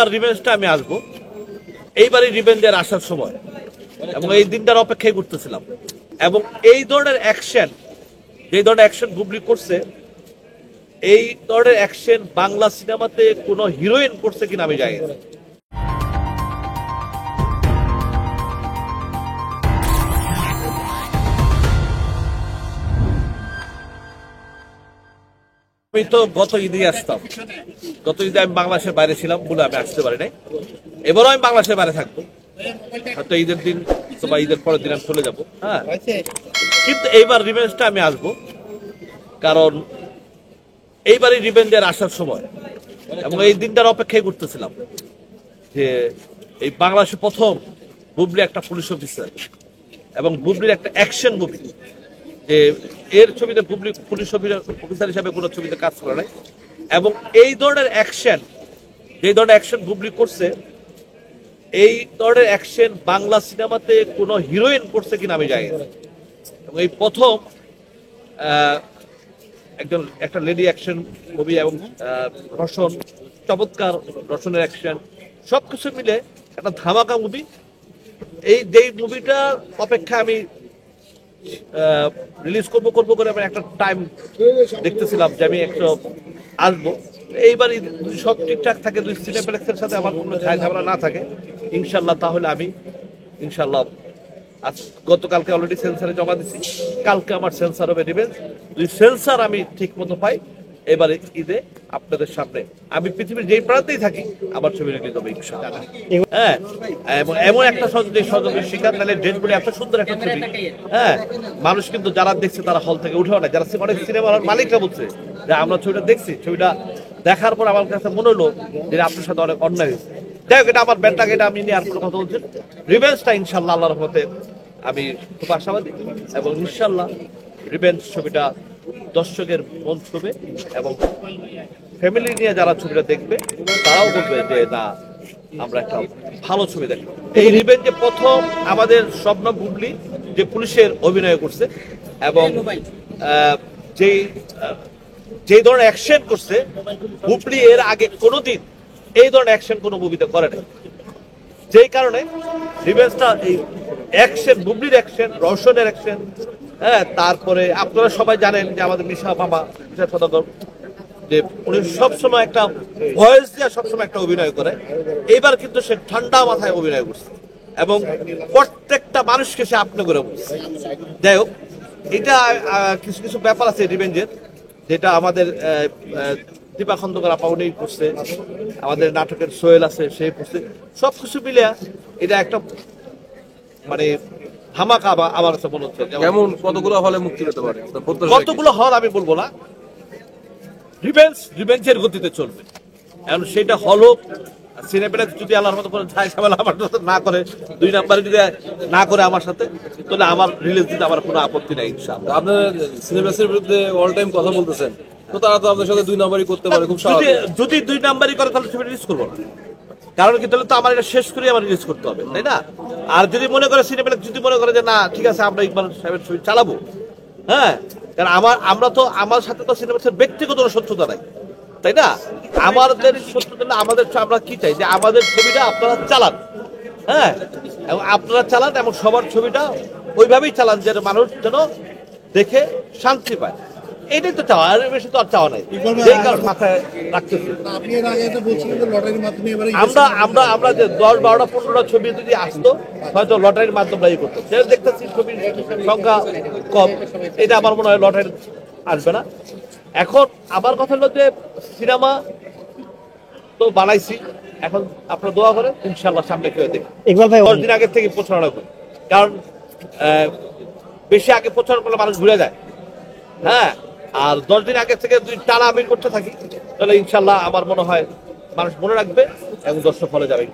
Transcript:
এইবার রিভেঞ্জটা আমি আসবো, এইবারই রিভেঞ্জের আসার সময় এবং এই দিনটার অপেক্ষাই করতেছিলাম। এবং এই ধরনের অ্যাকশন, যে ধরনের অ্যাকশন বুবলি করছে, এই ধরনের অ্যাকশন বাংলা সিনেমাতে কোনো হিরোইন করছে কিনা আমি জানি না। আমি তো গত ঈদে আসতাম, গত ঈদে আমি বাংলাদেশের বাইরে ছিলাম বলে আমি আসতে পারি নাই। এবারও আমি বাংলাদেশের বাইরে থাকবো, হয়তো ঈদের দিন বা ঈদের পরের দিন আমি চলে যাবো। হ্যাঁ, কিন্তু এইবার রিভেঞ্জটা আমি আসবো, কারণ এইবারই রিভেঞ্জের আসার সময় এবং এই দিনটার অপেক্ষাই করতেছিলাম যে এই বাংলাদেশে প্রথম বুবলি একটা পুলিশ অফিসার এবং বুবলির একটা অ্যাকশন মুভি, যে এর ছবিতে বুবলি পুলিশ অফিসার হিসাবে কোনো ছবিতে কাজ করে নাই। এবং এই ধরনের অ্যাকশন, যে ধরনের অ্যাকশন বুবলি করছে, এই ধরনের অ্যাকশন বাংলা সিনেমাতে কোনো হিরোইন করছে কিনা আমি জানি না। এবং এই প্রথম একটা লেডি অ্যাকশন মুভি এবং রসন, চমৎকার রসনের অ্যাকশন, সবকিছু মিলে একটা ধামাকা মুভি। এই যে মুভিটার অপেক্ষা আমি রিলিজ করবো করে আমি একটা টাইম দেখতেছিলাম যে আমি একটু আসবো। এইবার সব ঠিকঠাক থাকে, দুই সিনেপ্লেক্সের সাথে আমার কোনো ঝামেলা না থাকে ইনশাল্লাহ, তাহলে আমি ইনশাল্লাহ আজ গতকালকে অলরেডি সেন্সারে জমা দিচ্ছি, কালকে আমার সেন্সার হবে রিভেঞ্জ। যদি সেন্সার আমি ঠিক মতো পাই, এবারে ঈদে আপনাদের সামনে আমি পৃথিবীর যেই প্রান্তেই থাকি আমার ছবি রিলিজ হবে ইনশাআল্লাহ। হ্যাঁ, এবং এমন একটা সহযোগের শিকার, তাহলে ডেটগুলি এত সুন্দর একটা ছবি। হ্যাঁ, মানুষ কিন্তু যারা দেখছে তারা হল থেকে উঠেও না, যারা অনেক সিনেমার মালিকরা বলছে যে আমরা ছবিটা দেখছি, ছবিটা দেখার পর আমার কাছে মনে হলো যে আপনার সাথে অনেক অন্যায় হয়েছে। যাই হোক, এটা আমার ব্যান্ডটাকে, এটা আমি নিয়ে আর কোনো কথা বলছেন। রিভেঞ্জটা ইনশাল্লাহ আল্লাহর রহমতে আমি খুব আশাবাদী এবং ইনশাল্লাহ রিভেঞ্জ ছবিটা দর্শকের মন ছুবে এবং ফ্যামিলি নিয়ে যারা ছবিটা দেখবে তারাও বলবে যে না, আমরা একটা ভালো ছবি দেখবো। এই রিভেঞ্জে প্রথম আমাদের স্বপ্ন বুবলি যে পুলিশের অভিনয় করছে এবং যেই ধরনের অ্যাকশন করছে বুবলি এর আগে কোনোদিন এই ধরনের অ্যাকশন কোনো মুভিতে করে নাই। যেই কারণে রিভেঞ্জটা এই অ্যাকশন, বুবলির অ্যাকশন, রওশনের অ্যাকশন, হ্যাঁ, তারপরে আপনারা সবাই জানেন যে আমাদের মিশা মামা, মিশা সদাগর, যে উনি সবসময় একটা ভয়েস দিয়ে সবসময় একটা অভিনয় করে। এইবার কিন্তু সে ঠান্ডা মাথায় অভিনয় করছে এবং প্রত্যেকটা মানুষকে সে আপনি করে বলছে। যাই হোক, এটা কিছু কিছু ব্যাপার আছে রিভেঞ্জের, যেটা আমাদের দীপা খন্দকার আপা উনি করছে, আমাদের নাটকের সোহেল আছে সে করছে, সবকিছু মিলে এটা একটা মানে ধামাকা আমার কাছে মনে হচ্ছে। যেমন কতগুলো হলে মুক্তি পেতে পারে, কতগুলো হল আমি বলবো না, রিভেঞ্জের গতিতে চলবে। এখন সেটা হল সিনেপ্লেক্স যদি আল্লাহর মতো করে ঝামেলা আমার সাথে না করে, দুই নাম্বারে যদি না করে আমার সাথে, তাহলে আমার রিলিজ দিতে আমার কোনো আপত্তি নাই ইনশাআল্লাহ। আপনার সিনেপ্লেক্সের বিরুদ্ধে অল টাইম কথা বলতেছেন, তো তারা তো আপনার সাথে দুই নাম্বারই করতে পারে, খুব স্বাভাবিক। যদি দুই নাম্বারই করে তাহলে ছবি রিলিজ করবো না, কারণ কি, তাহলে তো আমার এটা শেষ করে আমার রিলিজ করতে হবে, তাই না? আর যদি মনে করে সিনেপ্লেক্স যদি মনে করে যে না ঠিক আছে আমরা ইকবাল সাহেবের ছবি চালাবো, হ্যাঁ, কারণ আমরা তো আমার সাথে তো সিনেপ্লেক্সের ব্যক্তিগত শত্রুতা নাই, তাই না? আমাদের শত্রুতা, আমাদের আমরা কি চাই যে আমাদের ছবিটা আপনারা চালান, হ্যাঁ, এবং আপনারা চালান এবং সবার ছবিটা ওইভাবেই চালান যে মানুষ যেন দেখে শান্তি পায়। এটাই তো চাওয়া, আর বেশি তো আর চাওয়া নাই। সেই কারণ মাথায় রাখতেছি আমরা যে 10-12-15টা ছবি যদি আসতো হয়তো লটারির মাধ্যমে করতো, সেটা দেখতেছি ছবির সংখ্যা কম, এটা আমার মনে হয় লটারি আসবে না। এখন আমার কথা হলো যে সিনেমা তো বানাইছি, এখন আপনারা দোয়া করে ইনশাল্লাহ সামনে কেউ দেখি। 10 দিন আগে থেকে প্রচারণা করি, কারণ বেশি আগে প্রচারণা করলে মানুষ ঘুরে যায়। হ্যাঁ, আর 10 দিন আগে থেকে যদি টানা আমির করতে থাকি তাহলে ইনশাল্লাহ আমার মনে হয় মানুষ মনে রাখবে এবং দর্শক ফলে যাবে।